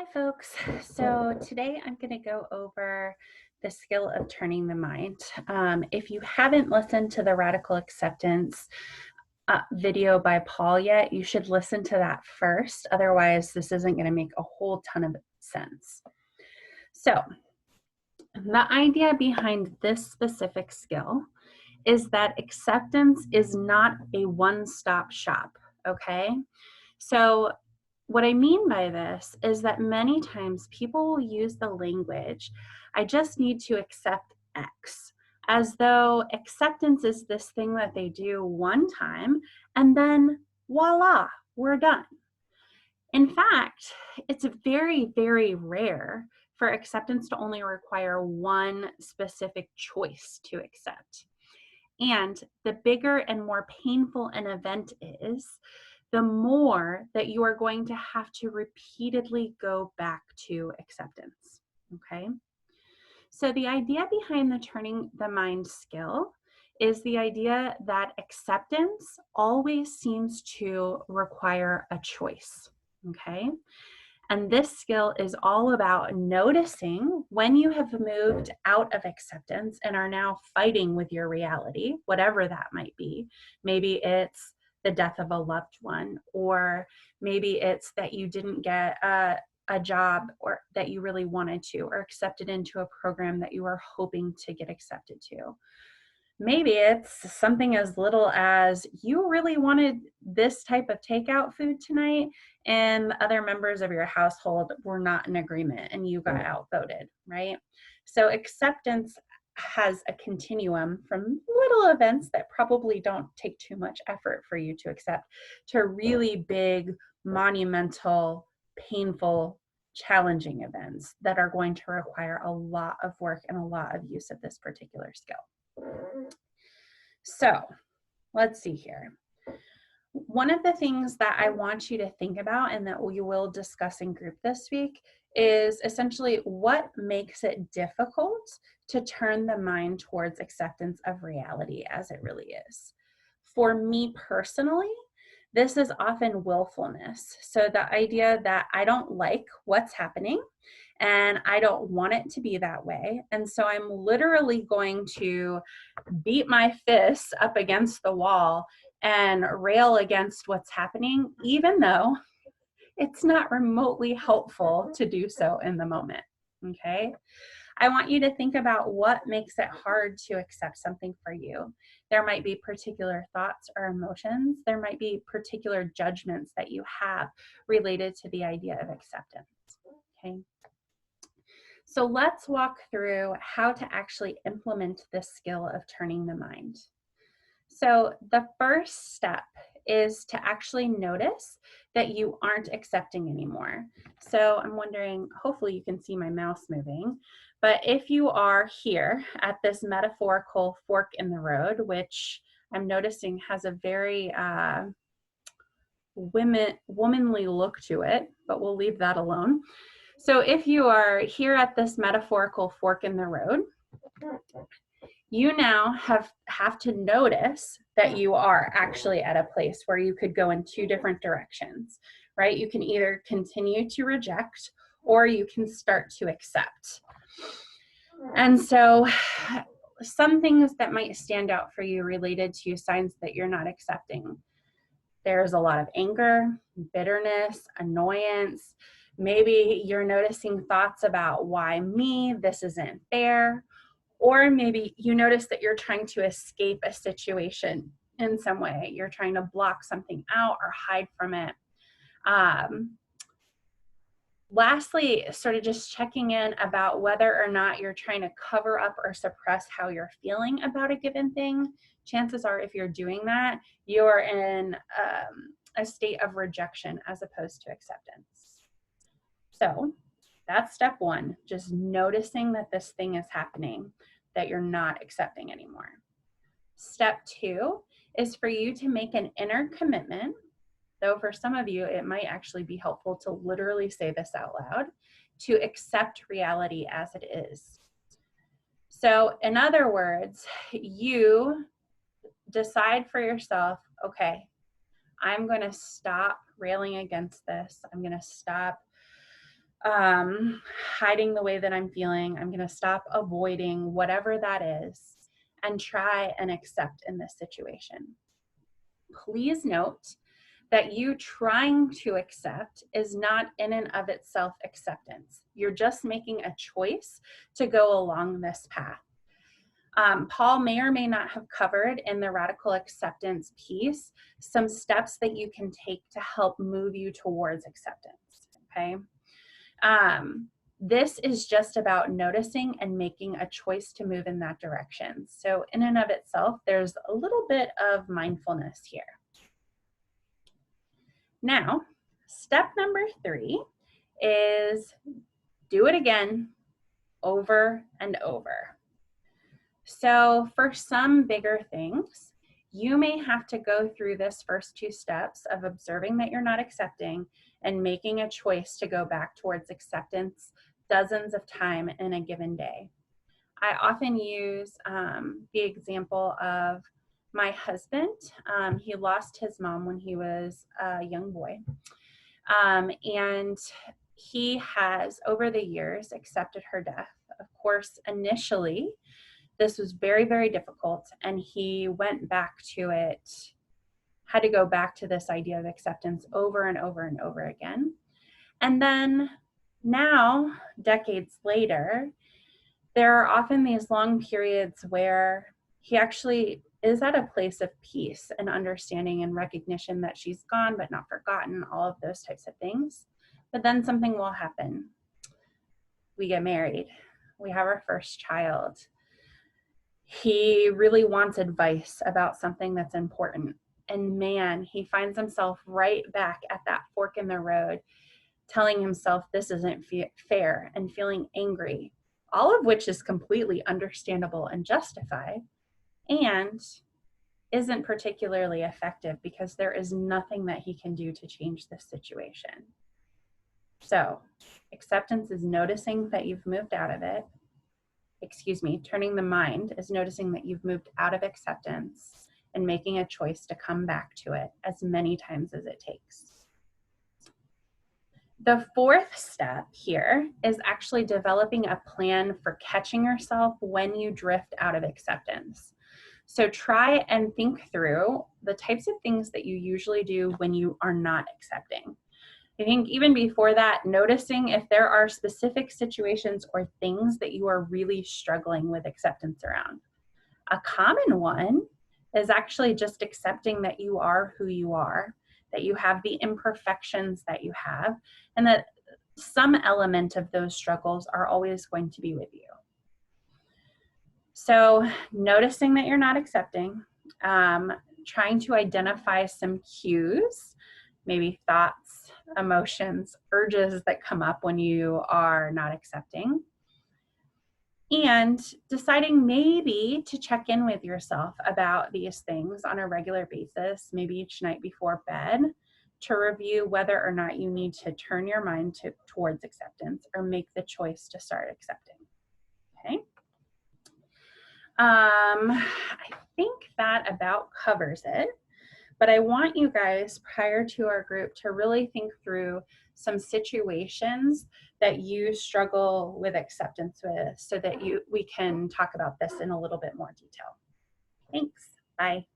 Hi folks, so today I'm going to go over the skill of turning the mind. If you haven't listened to the Radical Acceptance video by Paul yet, you should listen to that first. Otherwise, this isn't going to make a whole ton of sense. So the idea behind this specific skill is that acceptance is not a one-stop shop, okay? So what I mean by this is that many times people will use the language, I just need to accept X, as though acceptance is this thing that they do one time and then voila, we're done. In fact, it's very, very rare for acceptance to only require one specific choice to accept. And the bigger and more painful an event is, the more that you are going to have to repeatedly go back to acceptance, okay? So the idea behind the turning the mind skill is the idea that acceptance always seems to require a choice, okay? And this skill is all about noticing when you have moved out of acceptance and are now fighting with your reality, whatever that might be. Maybe it's the death of a loved one, or maybe it's that you didn't get a job or that you really wanted to, or accepted into a program that you were hoping to get accepted to. Maybe it's something as little as you really wanted this type of takeout food tonight and the other members of your household were not in agreement and you got outvoted, right? So acceptance has a continuum from little events that probably don't take too much effort for you to accept to really big, monumental, painful, challenging events that are going to require a lot of work and a lot of use of this particular skill. So let's see here. One of the things that I want you to think about and that we will discuss in group this week is essentially what makes it difficult to turn the mind towards acceptance of reality as it really is. For me personally, this is often willfulness. So the idea that I don't like what's happening and I don't want it to be that way. And so I'm literally going to beat my fists up against the wall and rail against what's happening, even though it's not remotely helpful to do so in the moment, okay? I want you to think about what makes it hard to accept something for you. There might be particular thoughts or emotions. There might be particular judgments that you have related to the idea of acceptance, okay? So let's walk through how to actually implement this skill of turning the mind. So the first step is to actually notice that you aren't accepting anymore. So I'm wondering, hopefully you can see my mouse moving, but if you are here at this metaphorical fork in the road, which I'm noticing has a very womanly look to it, but we'll leave that alone. So if you are here at this metaphorical fork in the road, you now have to notice that you are actually at a place where you could go in two different directions, right? You can either continue to reject or you can start to accept. And so some things that might stand out for you related to signs that you're not accepting. There's a lot of anger, bitterness, annoyance. Maybe you're noticing thoughts about why me, this isn't fair. Or maybe you notice that you're trying to escape a situation in some way. You're trying to block something out or hide from it. Lastly, sort of just checking in about whether or not you're trying to cover up or suppress how you're feeling about a given thing. Chances are, if you're doing that, you're in a state of rejection as opposed to acceptance. So that's step one, just noticing that this thing is happening, that you're not accepting anymore. Step two is for you to make an inner commitment, though for some of you, it might actually be helpful to literally say this out loud, to accept reality as it is. So in other words, you decide for yourself, okay, I'm going to stop railing against this. I'm going to stop hiding the way that I'm feeling. I'm going to stop avoiding whatever that is and try and accept in this situation. Please note that you trying to accept is not in and of itself acceptance. You're just making a choice to go along this path. Paul may or may not have covered in the radical acceptance piece some steps that you can take to help move you towards acceptance, okay? This is just about noticing and making a choice to move in that direction. So in and of itself, there's a little bit of mindfulness here. Now, step number 3 is do it again over and over. So for some bigger things, you may have to go through this first 2 steps of observing that you're not accepting and making a choice to go back towards acceptance dozens of times in a given day. I often use the example of my husband. He lost his mom when he was a young boy. And he has, over the years, accepted her death. Of course, initially, this was very, very difficult, and he went back to it, had to go back to this idea of acceptance over and over and over again. And then now, decades later, there are often these long periods where he actually is at a place of peace and understanding and recognition that she's gone but not forgotten, all of those types of things. But then something will happen. We get married. We have our first child. He really wants advice about something that's important. And man, he finds himself right back at that fork in the road, telling himself this isn't fair and feeling angry, all of which is completely understandable and justified, and isn't particularly effective because there is nothing that he can do to change this situation. So, acceptance is noticing that you've moved out of it. Turning the mind is noticing that you've moved out of acceptance and making a choice to come back to it as many times as it takes. The 4th step here is actually developing a plan for catching yourself when you drift out of acceptance. So try and think through the types of things that you usually do when you are not accepting. I think even before that, noticing if there are specific situations or things that you are really struggling with acceptance around. A common one is actually just accepting that you are who you are, that you have the imperfections that you have, and that some element of those struggles are always going to be with you. So noticing that you're not accepting, trying to identify some cues, maybe thoughts, emotions, urges that come up when you are not accepting, and deciding maybe to check in with yourself about these things on a regular basis, maybe each night before bed, to review whether or not you need to turn your mind towards acceptance or make the choice to start accepting. Okay. I think that about covers it. But I want you guys, prior to our group, to really think through some situations that you struggle with acceptance with so that we can talk about this in a little bit more detail. Thanks. Bye.